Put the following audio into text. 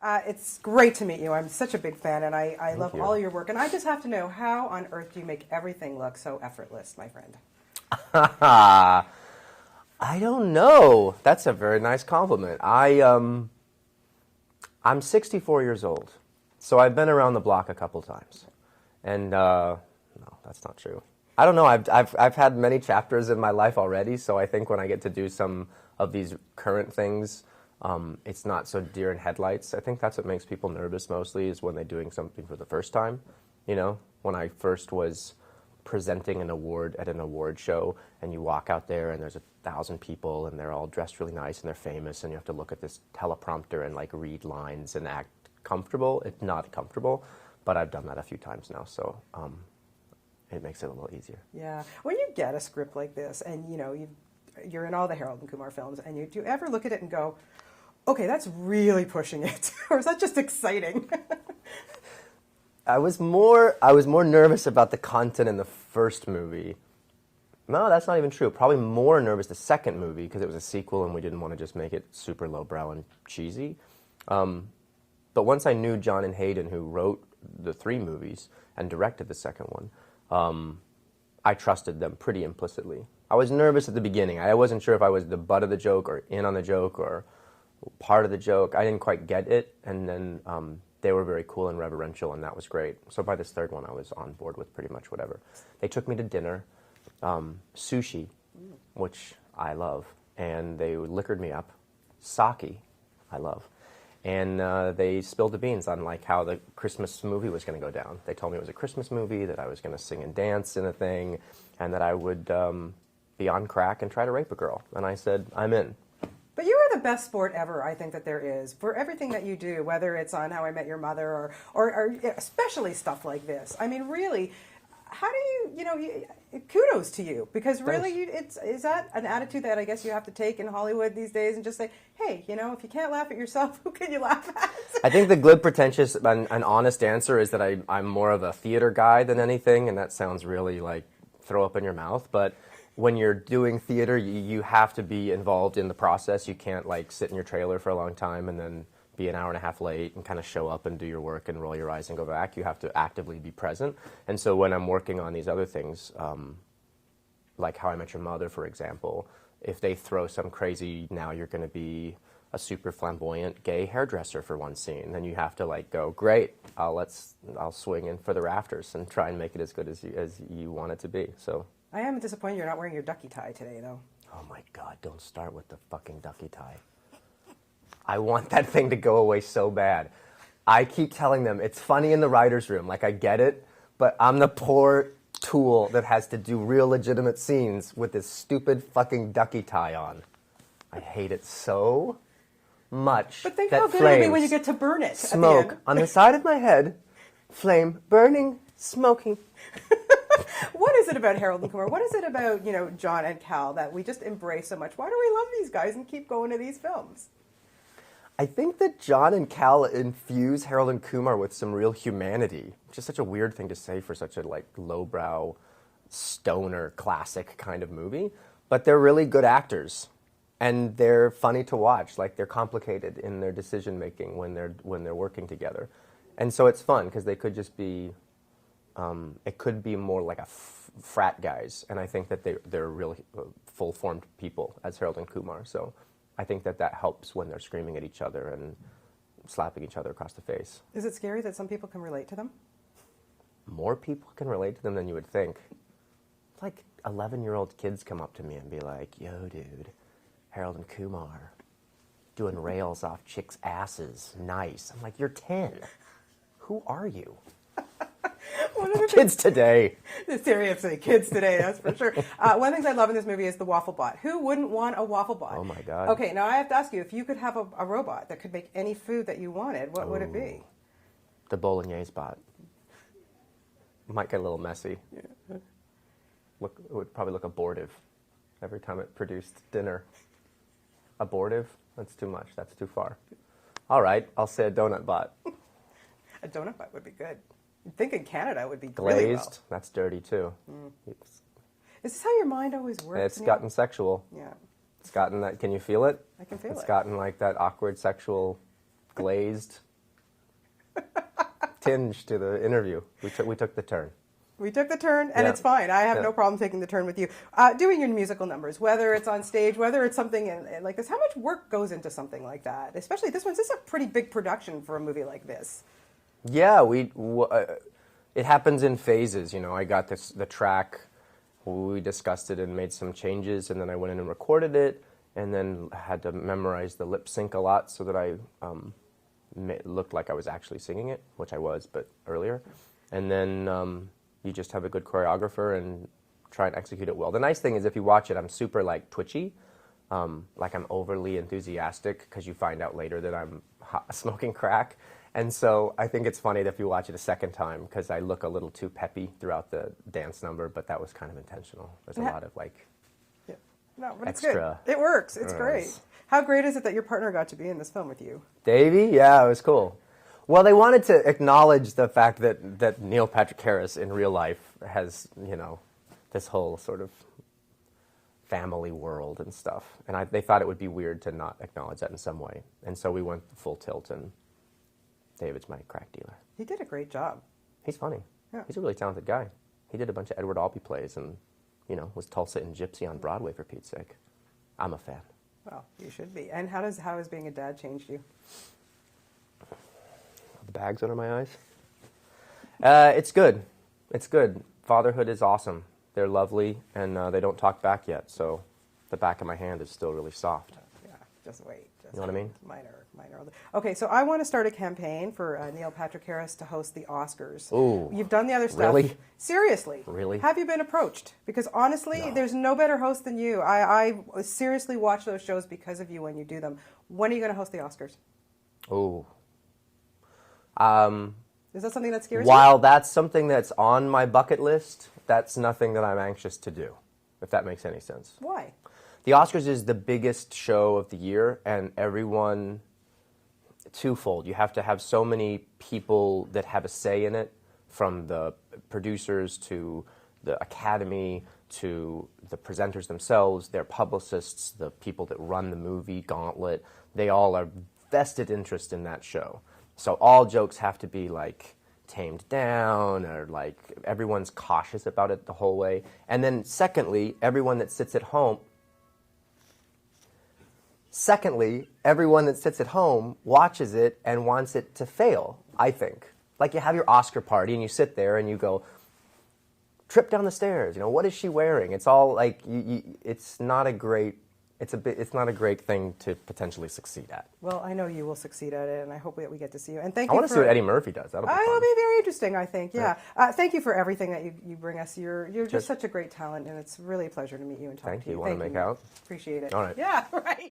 It's great to meet you. I'm such a big fan, and I Thank love you. all your work. And I just have to know, how on earth do you make everything look so effortless, my friend? I don't know. That's a very nice compliment. I'm 64 years old, so I've been around the block a couple times, and no, that's not true. I don't know. I've had many chapters in my life already, so I think when I get to do some of these current things, it's not so deer in headlights. I think that's what makes people nervous mostly, is when they're doing something for the first time. You know, when I first was presenting an award at an award show, and you walk out there and there's 1,000 people and they're all dressed really nice and they're famous, and you have to look at this teleprompter and like read lines and act comfortable. It's not comfortable, but I've done that a few times now, so it makes it a little easier. Yeah. When you get a script like this, and you're in all the Harold and Kumar films, and do you ever look at it and go, okay, that's really pushing it, or is that just exciting? I was more nervous about the content in the first movie. No, that's not even true. Probably more nervous the second movie, because it was a sequel and we didn't want to just make it super lowbrow and cheesy. But once I knew John and Hayden, who wrote the 3 movies and directed the second one, I trusted them pretty implicitly. I was nervous at the beginning. I wasn't sure if I was the butt of the joke or in on the joke or part of the joke. I didn't quite get it, and then they were very cool and reverential, and that was great. So by this third one, I was on board with pretty much whatever. They took me to dinner, sushi, which I love, and they liquored me up, sake, I love, and they spilled the beans on like how the Christmas movie was going to go down. They told me it was a Christmas movie, that I was going to sing and dance in a thing, and that I would be on crack and try to rape a girl. And I said, I'm in. But you are the best sport ever, I think, that there is, for everything that you do, whether it's on How I Met Your Mother or especially stuff like this. I mean, really, how do kudos to you, because really, is that an attitude that I guess you have to take in Hollywood these days, and just say, hey, if you can't laugh at yourself, who can you laugh at? I think the glib, pretentious, and honest answer is that I'm more of a theater guy than anything, and that sounds really like throw up in your mouth, but when you're doing theater, you have to be involved in the process. You can't like sit in your trailer for a long time and then be an hour and a half late and kind of show up and do your work and roll your eyes and go back. You have to actively be present. And so when I'm working on these other things, like How I Met Your Mother, for example, if they throw some crazy, now you're going to be a super flamboyant gay hairdresser for one scene, then you have to like go, great, I'll swing in for the rafters and try and make it as good as you want it to be. So. I am disappointed you're not wearing your ducky tie today, though. Oh my God, don't start with the fucking ducky tie. I want that thing to go away so bad. I keep telling them, it's funny in the writer's room, like I get it, but I'm the poor tool that has to do real legitimate scenes with this stupid fucking ducky tie on. I hate it so much. But think that how good it'll be when you get to burn it. Smoke at the end. on the side of my head, flame, burning, smoking. What is it about Harold and Kumar? What is it about, John and Cal that we just embrace so much? Why do we love these guys and keep going to these films? I think that John and Cal infuse Harold and Kumar with some real humanity, which is such a weird thing to say for such a like lowbrow, stoner, classic kind of movie. But they're really good actors, and they're funny to watch. Like they're complicated in their decision making when they're working together, and so it's fun because they could just be. It could be more like a frat guys, and I think that they're really full-formed people as Harold and Kumar. So I think that helps when they're screaming at each other and slapping each other across the face. Is it scary that some people can relate to them? More people can relate to them than you would think. Like 11-year-old kids come up to me and be like, yo, dude, Harold and Kumar, doing rails off chicks' asses. Nice. I'm like, you're 10. Who are you? Kids today. Seriously, kids today, that's for sure. One of the things I love in this movie is the waffle bot. Who wouldn't want a waffle bot? Oh, my God. Okay, now I have to ask you, if you could have a robot that could make any food that you wanted, what would it be? The bolognese bot. Might get a little messy. Yeah. It would probably look abortive every time it produced dinner. Abortive? That's too much. That's too far. All right, I'll say a donut bot. A donut bot would be good. You'd think in Canada it would be glazed. Really well. That's dirty too. Is this how your mind always works? It's gotten sexual. Yeah. It's gotten that. Can you feel it? I can feel it. It's gotten like that awkward sexual glazed tinge to the interview. We took the turn. We took the turn, and Yeah. it's fine. I have Yeah. no problem taking the turn with you. Doing your musical numbers, whether it's on stage, whether it's something like this, how much work goes into something like that? Especially this is a pretty big production for a movie like this. Yeah, it happens in phases. You know, I got the track, we discussed it and made some changes, and then I went in and recorded it, and then had to memorize the lip sync a lot so that I looked like I was actually singing it, which I was, but earlier. And then you just have a good choreographer and try and execute it well. The nice thing is if you watch it, I'm super like twitchy, like I'm overly enthusiastic because you find out later that I'm smoking crack. And so I think it's funny that if you watch it a second time because I look a little too peppy throughout the dance number, but that was kind of intentional. There's a lot of like No, but extra. It's good. It works. It's great. How great is it that your partner got to be in this film with you? Davey? Yeah, it was cool. Well, they wanted to acknowledge the fact that Neil Patrick Harris in real life has, you know, this whole sort of family world and stuff. And they thought it would be weird to not acknowledge that in some way. And so we went full tilt, and David's my crack dealer. He did a great job. He's funny. Yeah. He's a really talented guy. He did a bunch of Edward Albee plays and, you know, was Tulsa and Gypsy on Broadway, for Pete's sake. I'm a fan. Well, you should be. And how has being a dad changed you? The bags under my eyes? It's good. It's good. Fatherhood is awesome. They're lovely, and they don't talk back yet, so the back of my hand is still really soft. Yeah, just wait. You know what I mean? Minor. Okay, so I want to start a campaign for Neil Patrick Harris to host the Oscars. Ooh. You've done the other stuff. Really? Seriously. Really? Have you been approached? Because honestly, No. there's no better host than you. I seriously watch those shows because of you when you do them. When are you going to host the Oscars? Ooh. Is that something that scares you? While that's something that's on my bucket list, that's nothing that I'm anxious to do, if that makes any sense. Why? The Oscars is the biggest show of the year, and everyone, twofold. You have to have so many people that have a say in it, from the producers to the Academy to the presenters themselves, their publicists, the people that run the movie Gauntlet. They all are vested interest in that show. So all jokes have to be like tamed down, or like everyone's cautious about it the whole way. And then secondly, everyone that sits at home watches it and wants it to fail, I think. Like you have your Oscar party and you sit there and you go, trip down the stairs, you know, what is she wearing? It's all like, it's not a great thing to potentially succeed at. Well, I know you will succeed at it, and I hope that we get to see you. And thank I you. want to see what Eddie Murphy does. That'll be fun. It'll be very interesting, I think. Yeah. Thank you for everything that you bring us. You're just such a great talent, and it's really a pleasure to meet you and talk Thank to you. you. Want to make out? Appreciate it. All right. Yeah. Right.